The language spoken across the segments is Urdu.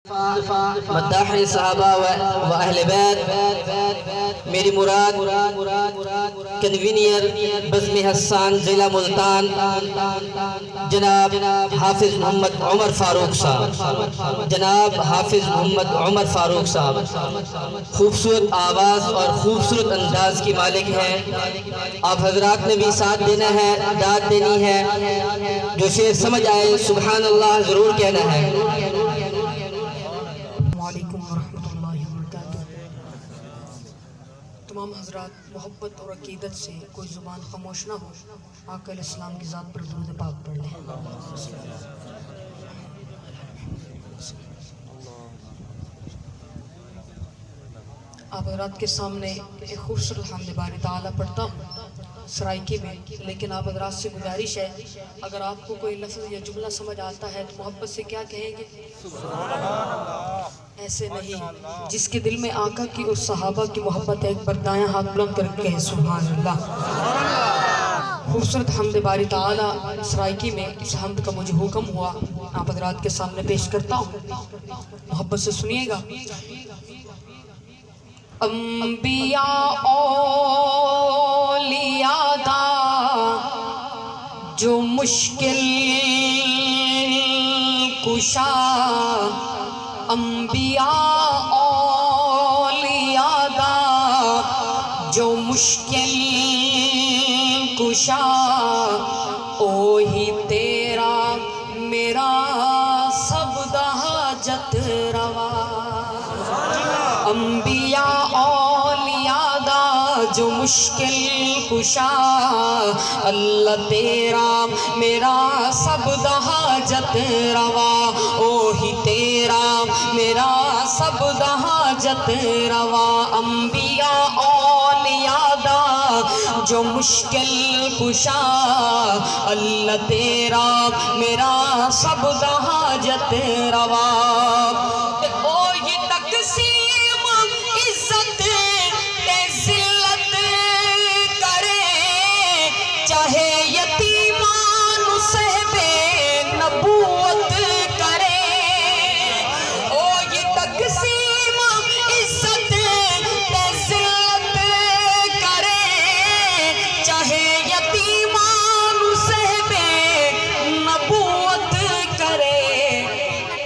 مداح صحابہ و اہل بیت میری مراد کنوینئر بزم حسان ضلع ملتان جناب حافظ محمد عمر فاروق صاحب خوبصورت آواز اور خوبصورت انداز کی مالک ہیں. آپ حضرات نے بھی ساتھ دینا ہے, داد دینی ہے. جو شعر سمجھ آئے سبحان اللہ ضرور کہنا ہے. وعلیکم ورحمۃ اللہ وبرکاتہ. تمام حضرات محبت اور عقیدت سے کوئی زبان خاموش نہ ہو, آقا علیہ السلام کی ذات پر درود پاک پڑھ لیں. آپ حضرات کے سامنے ایک خوبصورت حمد باری تعالیٰ پڑھتا ہوں سرائکی میں, لیکن آپ حضرات سے گزارش ہے اگر آپ کو کوئی لفظ یا جملہ سمجھ آتا ہے تو محبت سے کیا کہیں گے؟ ایسے نہیں, جس کے دل میں آقا کی اور صحابہ کی محبت ہے ایک بار دایاں ہاتھ بلند کر کے کہیں سبحان اللہ. خوبصورت حمد باری تعالیٰ سرائکی میں اس حمد کا مجھے حکم ہوا, آپ حضرات کے سامنے پیش کرتا ہوں, محبت سے سنیے گا. انبیاء اولیاء دا جو مشکل کشا, انبیاء اولیاء دا جو مشکل کشا, اوہی تیرا میرا سب دا حاجت روا. انبیاء اولیاء دا جو مشکل کشا, اللہ تیرا میرا سب دا حاجت روا, اوہی تیرا میرا سب دا حاجت روا. انبیاء اولیاء دا جو مشکل کشا, اللہ تیرا میرا سب دا حاجت روا. چاہے یتیمان صحب نبوت کرے, او یہ تقسیم عزت ذلت کرے, چاہے یتیمان صحب نبوت کرے.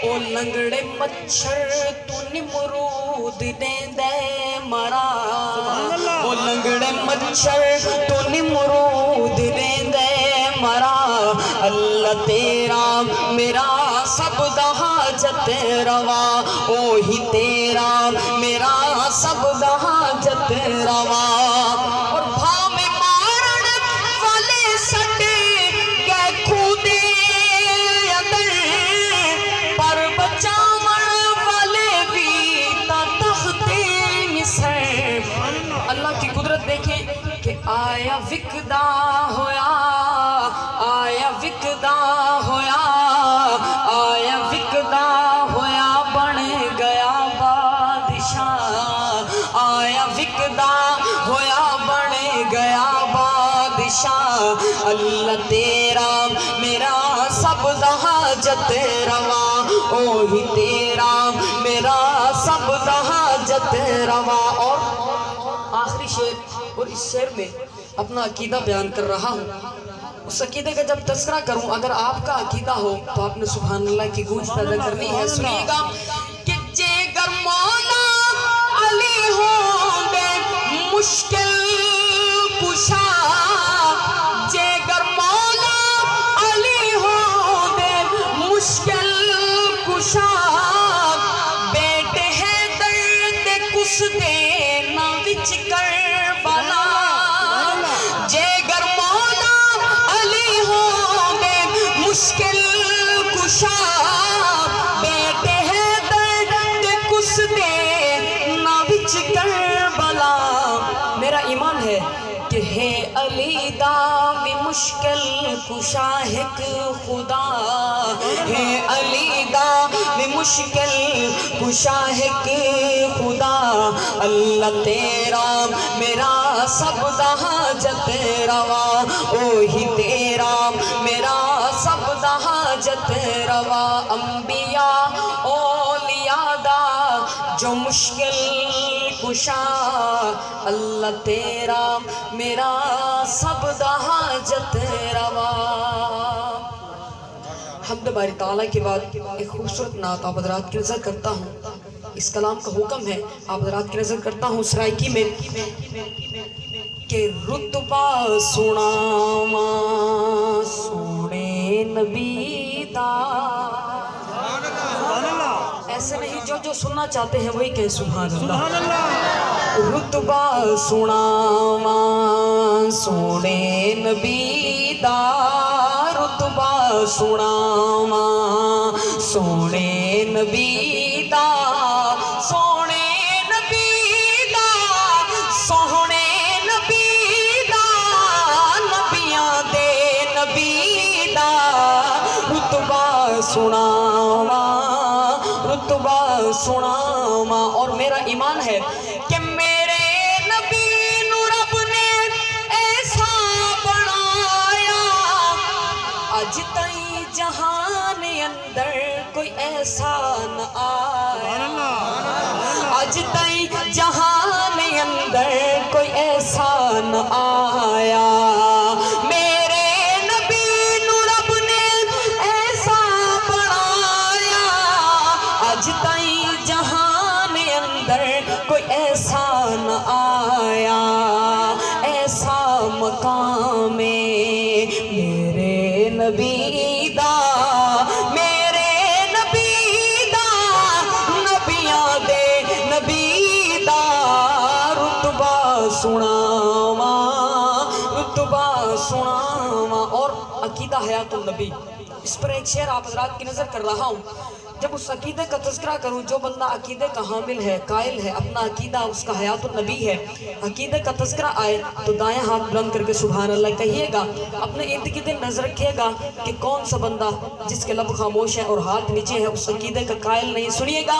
او لنگڑے مچھر تو نمرود دے مرا, او لنگڑے مچھر تو نمرود دے مرا, اللہ تیرا میرا سب دا حاجت روا, اوہی تیرا میرا سب دا حاجت روا. اور بھا میں مارن والے سٹے گئے کھودے اندر, پر بچاون والے بھی تا تختے مصر. اللہ کی قدرت دیکھیں کہ آیا وکدا ہویا, آیا وکدا ہویا, آیا وکدا ہویا بن گیا بادشاہ, آیا وکدا ہویا بن گیا بادشاہ. اللہ تیرا میرا سب دا حاجت روا, اوہی تیرا میرا سب دا حاجت روا. اور آخری شعر, اور اس شعر میں اپنا عقیدہ بیان کر رہا ہوں. اس عقیدے کا جب تذکرہ کروں, اگر آپ کا عقیدہ ہو تو آپ نے سبحان اللہ کی گونج پیدا کرنی ہے. سنیے گا کہ جگر مولا علی ہوں گے مشکل کشا, جگر مولا علی ہوں گے مشکل کشا, بیٹے ہیں درد کس دینا وچ کربلا, جگر مولا علی ہوں گے مشکل کشا, بیٹے ہیں درد کس دینا وچ کربلا. میرا ایمان ہے کہ ہے علی دا بھی مشکل کشا ایک خدا, ہے علی دا بھی مشکل کشا ایک خدا. اللہ تیرا میرا سب دا حاجت روا, اوہی تیرا میرا سب دا حاجت روا. انبیاء اولیاء جو مشکل کشا اللہ تیرا میرا سب دا حاجت روا۔ حمد باری تعالیٰ کے بعد ایک خوبصورت نعت آپ حضرات کی نظر کرتا ہوں۔ اس کلام کا حکم ہے، آپ حضرات کی نظر کرتا ہوں سرائکی میں کہ رتبہ سناواں سونے نبی دا۔ ایسے نہیں، جو سننا چاہتے ہیں وہی کہیں سبحان اللہ۔ رتبہ سناواں سونے نبی دا، رتبہ سناواں سونے نبی دا، سونے نبی دا، سونے نبی دا، نبیاں دے نبی دا، رتبہ سناواں رتبہ سناواں۔ اور میرا ایمان ہے کہ میرے نبی نو رب نے ایسا بنایا، اج تائیں جہان اندر کوئی ایسا نہ آیا، اج تائیں جہان اندر کوئی ایسا نہ آیا۔ میرے نبی نو رب نے ایسا بنایا، اج تائیں جہان اندر کوئی ایسا نہ آیا۔ ایسا مقام میرے نبی دا، میرے نبی دا، نبیاں دے نبی دا، رتبہ سناواں رتبہ سناواں۔ اور عقیدہ حیات النبی، اس پر ایک شعر آپ حضرات کی نظر کر رہا ہوں۔ جب اس عقیدے کا تذکرہ کروں، جو بندہ عقیدے کا حامل ہے، قائل ہے، اپنا عقیدہ اس کا حیات النبی ہے، عقیدے کا تذکرہ آئے تو دائیں ہاتھ بلند کر کے سبحان اللہ کہیے گا۔ اپنے ارد گرد نظر رکھیے گا کہ کون سا بندہ جس کے لب خاموش ہے اور ہاتھ نیچے ہے اس عقیدے کا قائل نہیں۔ سنیے گا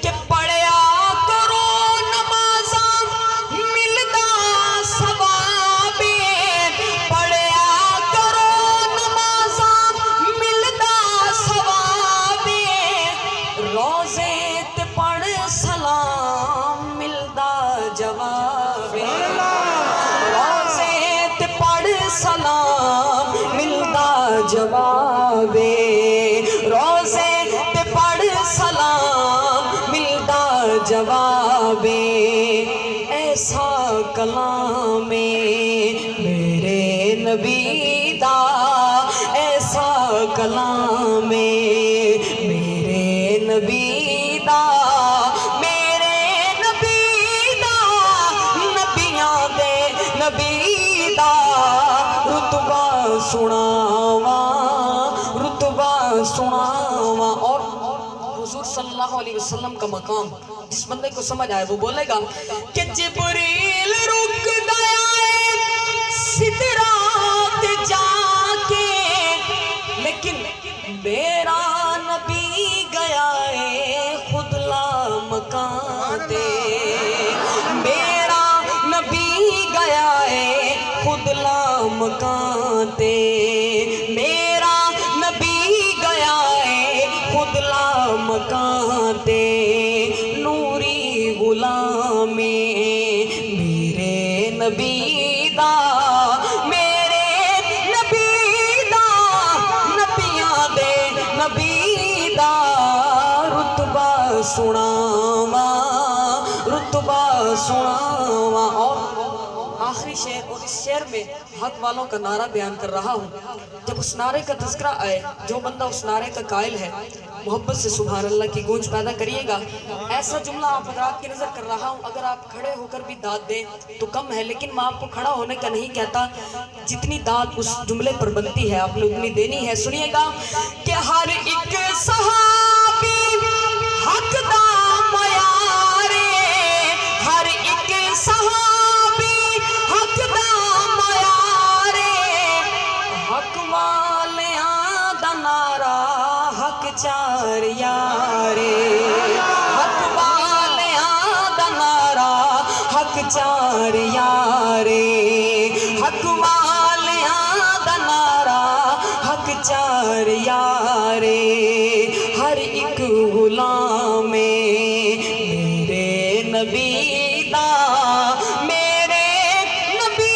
کہ پڑھیا کرو نمازاں ملدا ثواب، پڑھیا کرو نمازاں ملدا ثواب، روزے تے پڑھ سلام ملدا جواب، روزے تے پڑھ سلام ملدا جواب، روزے تے پڑھ سلام ملدا جواب۔ ایسا کلام میرے نبی دا، ایسا کلام میرے نبی دا، میرے نبی دا، نبیاں دے نبی دا، رتبہ سناواں رتبہ سناواں۔ اور حضور صلی اللہ علیہ وسلم کا مقام جس بندے کو سمجھ آئے وہ بولے گا کہ جبریل رک گیا ہے سدرات جا کے، لیکن میرا نبی گیا ہے خود لامکان تے، میرا نبی گیا ہے خود لامکان تے، میرا نبی گیا ہے خود لامکان تے، نوری غلام میرے نبی دا، میرے نبی دا، نبیاں دے نبی دا، رتبہ سناواں رتبہ سناواں۔ اور آخری شعر، اور اس شعر میں حق والوں کا نعرہ بیان کر رہا ہوں۔ جب اس نعرے کا تذکرہ آئے، جو بندہ اس نعرے کا قائل ہے محبت سے سبحان اللہ کی گونج پیدا کریے گا۔ ایسا جملہ آپ حضرات کی نظر کر رہا ہوں، اگر آپ کھڑے ہو کر بھی داد دیں تو کم ہے، لیکن میں آپ کو کھڑا ہونے کا نہیں کہتا، جتنی داد اس جملے پر بنتی ہے آپ نے اتنی دینی ہے۔ سنیے گا کہ ہر ایک صحابی حق دا معیارے، ہر ایک صحابی حق دا معیارے، حق والیاں دا نعرہ حق چار یارے، حق والیاں دا نعرہ حق چار یارے، حق والیاں دا نعرہ حق چار یارے، ہر نبی دا میرے نبی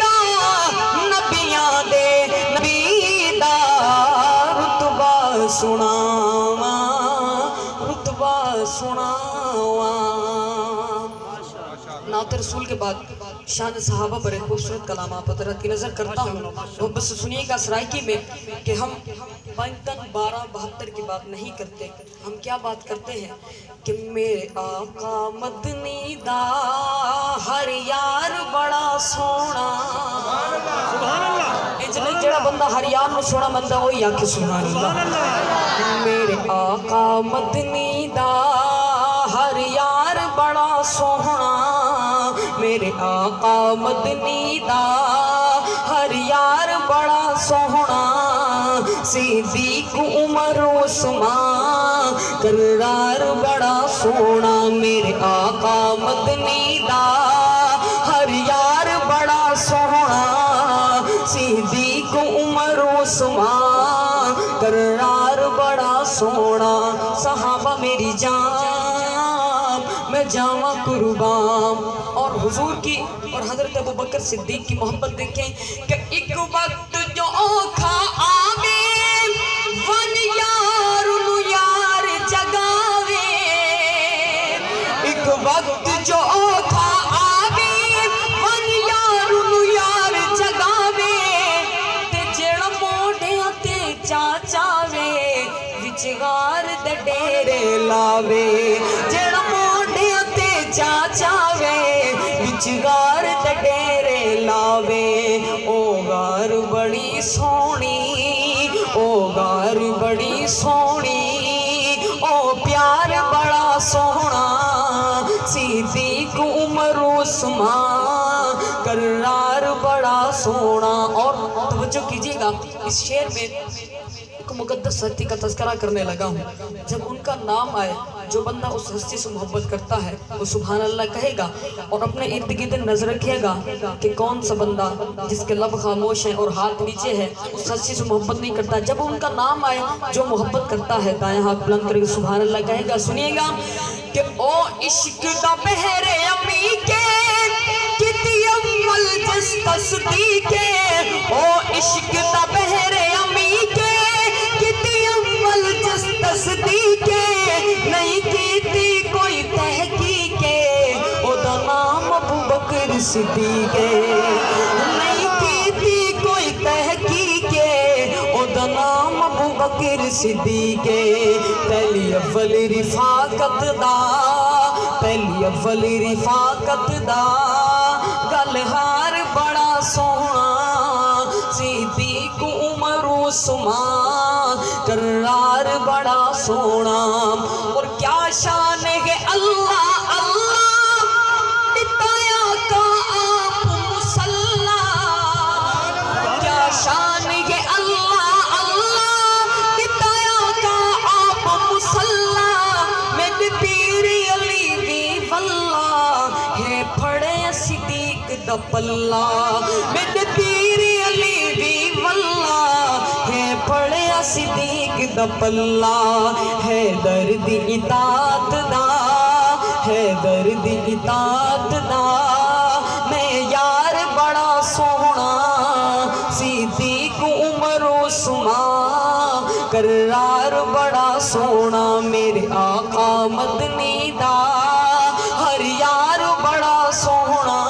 دا نبیاں دے نبی دا رتبہ سناواں رتبہ سناواں۔ نعت رسول کے بعد شان صحابہ پر ایک خوبصورت کلام آپ حضرات کی نظر کرتا ہوں، محبت سے سنیے گا سرائکی میں کہ ہم 55 12 72 کی بات نہیں کرتے، ہم کیا بات کرتے ہیں کہ میرے آقا مدنی دا ہر یار بڑا سونا۔ اجلے جڑا بندہ ہر یار نو سونا بندہ وہی آکھے سبحان اللہ۔ میرے آقا مدنی دا ہر یار بڑا سونا، میرے آقا مدنی دا ہر یار بڑا سونا، صدیق عمر عثمان کرار بڑا سونا، میرے آقا مدنی دا ہر یار بڑا سونا، صدیق عمر عثمان کرار بڑا سونا۔ صحابہ میری جان میں جاواں قربان، اور حضور کی اور حضرت ابوبکر صدیق کی محبت دیکھیں کہ ایک وقت جو اوکھا آوے ون یار نو یار جگاوے، ایک وقت جو اوکھا آوے ون یار نو یار جگاوے، تے جڑا موڈیاں تے چاچاوے وچ غار دے ڈیرے لاوے، جڑا موڈیاں تے چاچاوے وچ غار تے ڈیرے لاوے، او غار بڑی سونی او غار بڑی سونی، او پیار بڑا سونا، صدیق عمر عثمان کرار بڑا سونا۔ اور توجہ کیجئے گا اس شعر میں ایک مقدس ہستی کا تذکرہ کرنے لگا ہوں، جب ان کا نام آئے جو بندہ اس ہستی سے محبت کرتا ہے وہ سبحان اللہ کہے گا، اور اپنے ارد گرد نظر رکھیے گا کہ کون سا بندہ جس کے لب خاموش ہیں اور ہاتھ نیچے ہے اس ہستی سے محبت نہیں کرتا۔ جب ان کا نام آئے جو محبت کرتا ہے دائیں ہاتھ بلند کر کے سبحان اللہ کہے گا۔ سنیے گا کہ او عشق دا بہر امی کے کتی اول جس تصدیق، او عشق دا بہر امی کے کتی اول جس تصدیق، نہیں کیتی کوئی تحقیق، او دا نام ابوبکر صدیق، نہیں کیتی کوئی تحقیق، او دا نام ابوبکر صدیق، پہلی اول رفاقت دا پہلی اول رفاقت دا گلہار بڑا سونا، صدیق عمر عثمان کرار بڑا سونا۔ اور کیا شان ہے اللہ اللہ بتایا کا آپ مسلح، کیا شان ہے اللہ اللہ بتایا کا آپ مسلح، میرے پیر علی بھی واللہ ہے پھڑے صدیق دا پلہ، میرے پیر علی بھی واللہ ہے پھڑے صدیق دا پلہ، ہے درد اطاعت دا ہے درد اطاعت دا میں یار بڑا سونا، صدیق عمر عثمان کرار بڑا سونا، میرے آقا مدنی دا ہر یار بڑا سونا،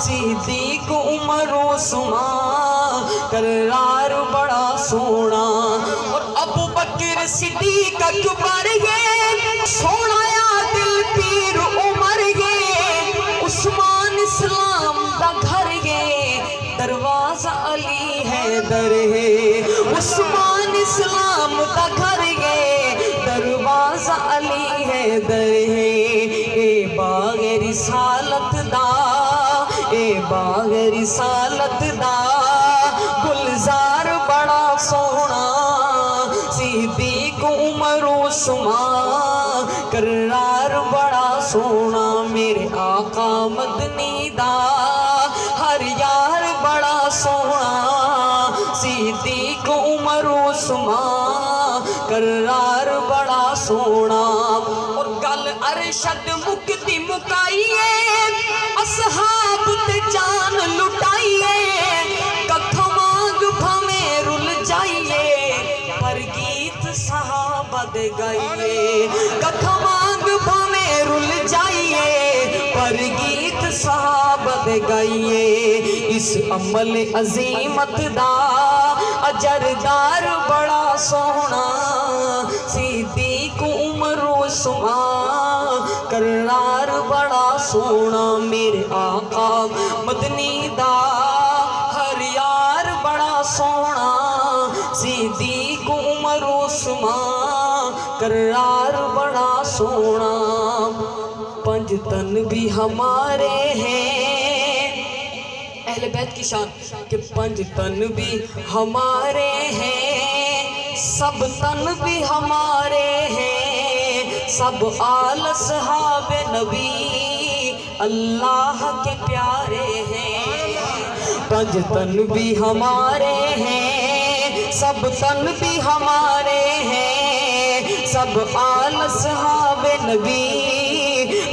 صدیق عمر عثمان کرار بڑا سونا۔ اور ابوبکر صدیق اکبر یہ سونا یا دل پیر عمر یہ، عثمان اسلام دا گھر یہ، دروازہ علی حیدر ہے، عثمان اسلام دا گھر یہ، دروازہ علی حیدر ہے، اے باغ رسالت دا اے باغ رسالت دا گلزار بڑا سونا، صدیق عمر عثمان کرار بڑا سونا، میرے آقا مدنی دا ہر یار بڑا سونا، صدیق عمر عثمان کرار بڑا سونا۔ اور گل ارشد مکتی مکائیے اصحاب تے جان لٹائیے کتھ مانگ بھویں رل جائیے پر گیت صحابہ دے گائیے کتھ مانگ بھویں رل جائیے پر گیت صحابہ دے گائیے اس عمل عظیمت دا اجردار بڑا سونا صدیق عمر عثمان کرار بڑا سونا میرے آقا مدنی دا ہر یار بڑا سونا صدیق عمر عثمان کرار بڑا سونا پنج تن بھی ہمارے ہیں اہل بیت کی شان کہ پنج تن بھی ہمارے ہیں سب تن بھی ہمارے ہیں سب آل صحاب نبی اللہ کے پیارے ہیں پنج تن بھی ہمارے ہیں سب تن بھی ہمارے ہیں سب آل صحاب نبی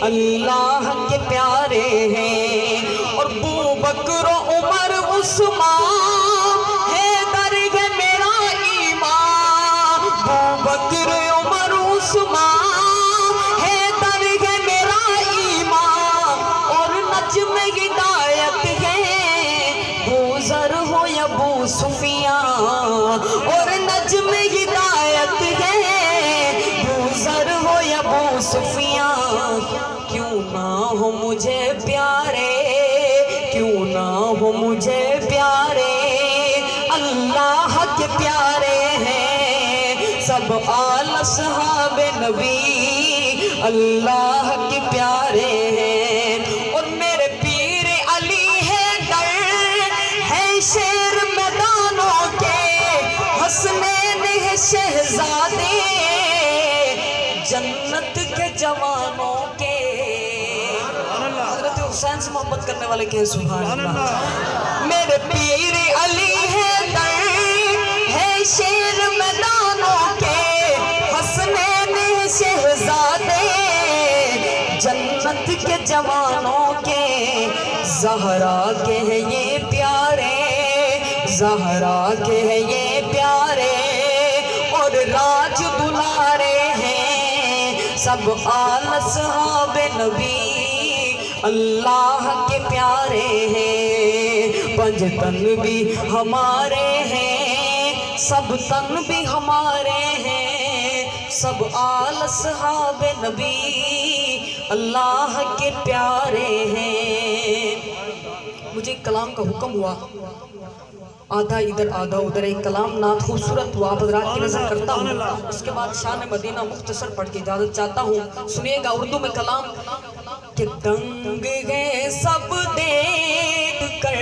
اللہ کے پیارے ہیں اور ابو بکر و عمر عثمان حیدر ہے میرا ایمان ابو بکر عمر عثمان حیدر ہے میرا ایمان اور نجم ہدایت ہے بو ذر ہو یا بو سفیان اور نجم ہدایت ہے بو ذر ہو یا بو سفیان کیوں نہ ہو مجھے پیارے کیوں نہ ہو مجھے پیارے اللہ کے پیارے ہیں سب آل صحاب نبی اللہ کے پیارے ہیں اور میرے پیر علی حیدر ہے شیر میدانوں کے حسنین ہے شہزادے جنت کے جوانوں کے حضرت حسین سے محبت کرنے والے کہیں سبحان اللہ میرے پیر علی حیدر ہے شیر میدانوں کے حسنین شہزادے جنت کے جوانوں کے زہرا کے ہیں یہ پیارے زہرا کے ہیں یہ پیارے اور راج دلارے ہیں سب آل صحاب نبی اللہ کے پیارے ہیں پنج تن بھی ہمارے ہیں سب تن بھی ہمارے ہیں سب آل صحاب نبی اللہ کے پیارے ہیں مجھے کلام کا حکم ہوا آدھا ادھر آدھا ادھر ایک کلام نعت خوبصورت ہوا آپ حضرات کی نظر کرتا ہوں اس کے بعد شان مدینہ مختصر پڑھ کے اجازت چاہتا ہوں سنیے گا اردو میں کلام کہ دنگ گئے سب دیکھ کر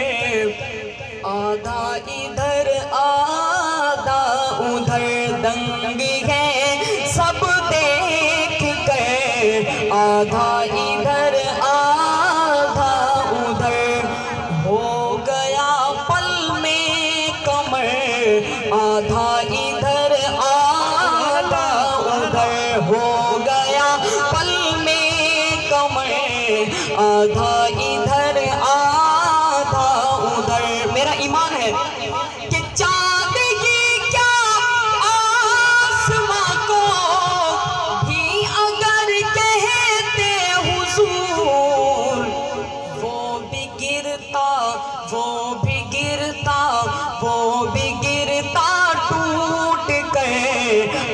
آدھا ادھر آدھا ادھر دنگ گئے سب دیکھ کر آدھا ادھر آدھا ادھر ہو گیا پل میں کمر آدھا ادھر آدھا ادھر ہو گیا پل میں کمر آدھا ادھر آدھا ادھر میرا ایمان ہے کہ چاند ہی کیا آسماں کو بھی اگر کہتے حضور وہ بھی گرتا وہ بھی گرتا وہ بھی گرتا ٹوٹ کر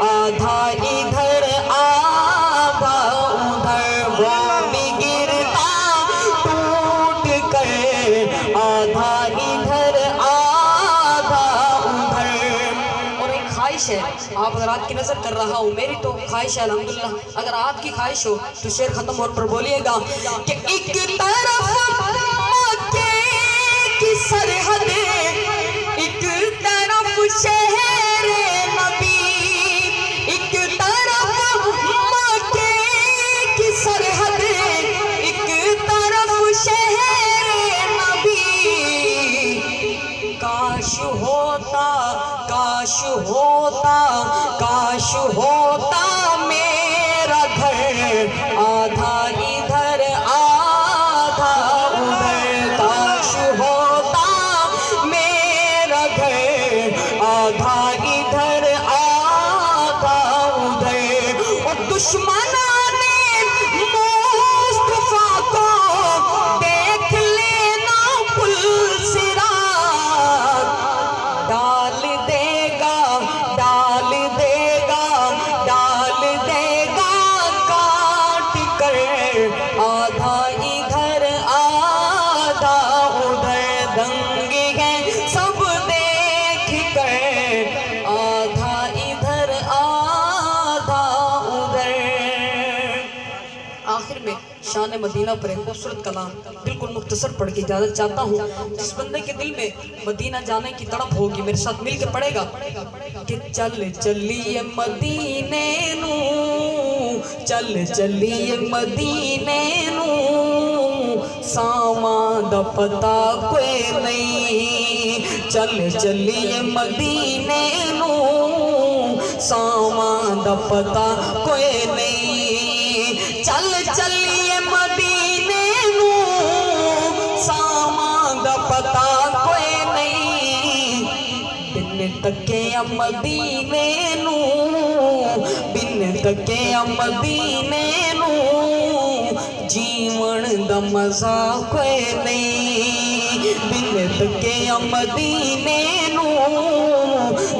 آدھا ادھر آدھا ادھر وہ بھی گرتا ٹوٹ کر آدھا ادھر آدھا ادھر اور ایک خواہش ہے آپ حضرات کی نظر کر رہا ہوں میری تو خواہش ہے الحمدللہ اگر آپ کی خواہش ہو تو شعر ختم اور پر بولیے گا کہ ایک طرف مکے کی سرحد ایک طرف شہر نبی ایک طرف مکے کی سرحد ایک طرف شہر نبی کاش ہوتا کاش ہوتا کاش ہوتا میرا گھر دشمنوں نے مصطفیٰ کو دیکھ لینا پل صراط، ڈال دے گا ڈال دے گا ڈال دے گا کاٹ کر، آدھا ادھر آدھا ادھر، دنگ ہے سب دیکھ کر، آدھا ادھر آدھا ادھر۔ آخر میں شان مدینہ پر ایک خوبصورت کلام بالکل مختصر پڑھ کے اجازت چاہتا ہوں۔ جس بندے کے دل میں مدینہ جانے کی تڑپ ہوگی میرے ساتھ مل کے پڑھے گا کہ چل چلیے مدینے نو، چل چلیے مدینے نو، ساواں دا پتہ کوئی نہیں، چل چلیے مدینے نو، ساواں دا پتہ کوئی نہیں، چل چلیے مدینے نو، ساواں دا پتہ کوئی نہیں، بن تکیا مدینے نو، بن تکیا مدینے نو، جیون دا مزہ کوئی نہیں، بن تکیا مدینے نو،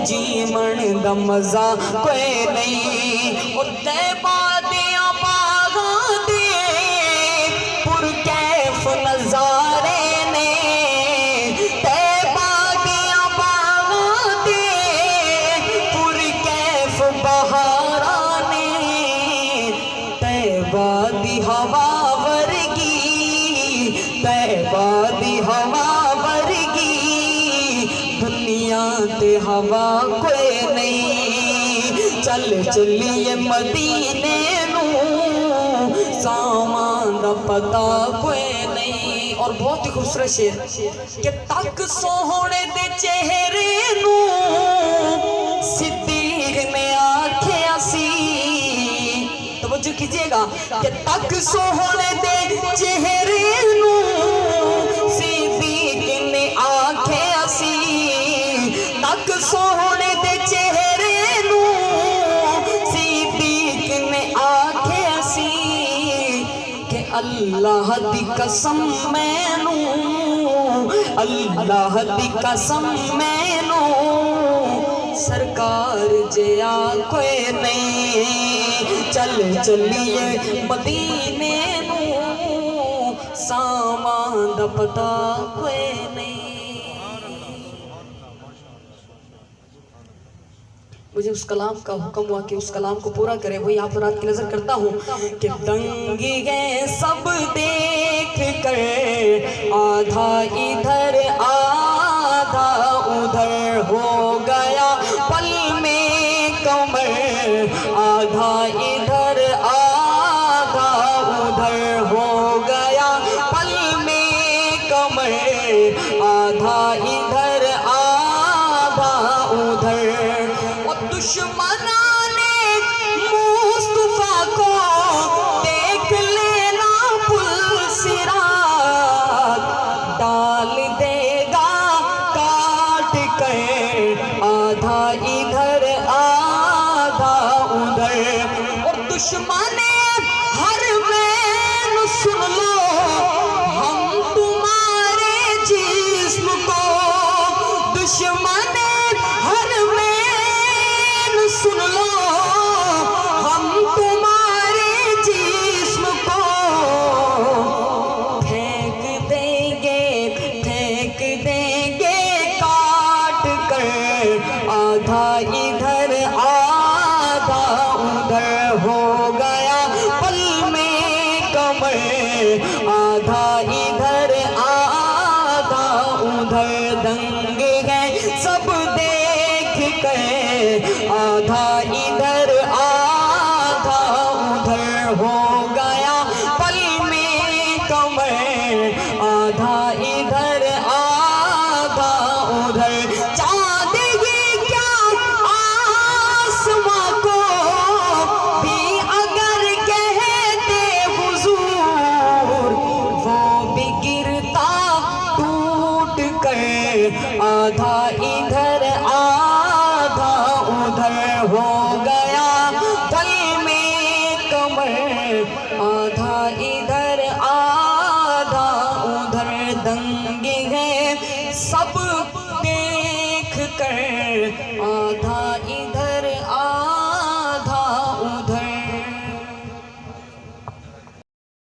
جیون دا مزہ کوئی نہیں۔ او طیبہ دیاں باغاں دے پرکیف نظارے نے، طیبہ دیاں باغاں دے پرکیف بہاراں نے، طیبہ دی ہوا ورگی، طیبہ دی ہوا ورگی، دنیا تے ہوا کوئی نہیں، چل چلیے مدینے نو، ساواں دا پتہ کوئی نہیں۔ اور بہت ہی خوبصورت شعر کہ تک سوہنے دے چہرے نو، صدیق نے آکھیا سی، توجہ کیجئے گا کہ تک سوہنے دے چہرے نو، صدیق نے آکھیا سی، تک سوہنے دے چہرے نو، صدیق نے آکھیا سی کہ اللہ دی قسم مینوں، اللہ دی قسم مینوں، سرکار جیا کوئی نہیں، چل چلیے مدینے نو، ساواں دا پتہ کوئی نہیں۔ مجھے اس کلام کا حکم ہوا کہ اس کلام کو پورا کرے، وہی آپ رات کی نظر کرتا ہوں کہ دنگ گئے سب دیکھ کر، آدھا ادھر آدھا ادھر، ہو گیا پل میں کمر، آدھا ادھر آدھا ادھر، ہو گیا پل میں کمر، آدھا ادھر آدھا ادھر۔ دشمنوں نے مصطفیٰ کو دیکھ لینا پل صراط، ڈال دے گا کاٹ کر، آدھا ادھر آدھا ادھر۔ اور دشمن ہر میں سن لو ہم تمہارے جسم کو، دشمن ہر میں سن لو ہم تمہارے جسم کو، پھینک دیں گے کاٹ کر، آدھا ادھر آدھا ادھر، ہو گیا پل میں کمر، آدھا ادھر آدھا ادھر، دنگ ہے سب دیکھ کر، آدھا ادھر آدھا ادھر، ہو گیا پل میں کمر، آدھا ادھر آدھا ادھر۔ چاند ہی کیا آسماں کو بھی اگر کہتے حضور، وہ بھی گرتا ٹوٹ کر، آدھا ادھر آدھا ادھر، ہو گیا پل میں کمر۔ آدھا ادھر آدھا ادھر دنگ ہے سب دیکھ کر آدھا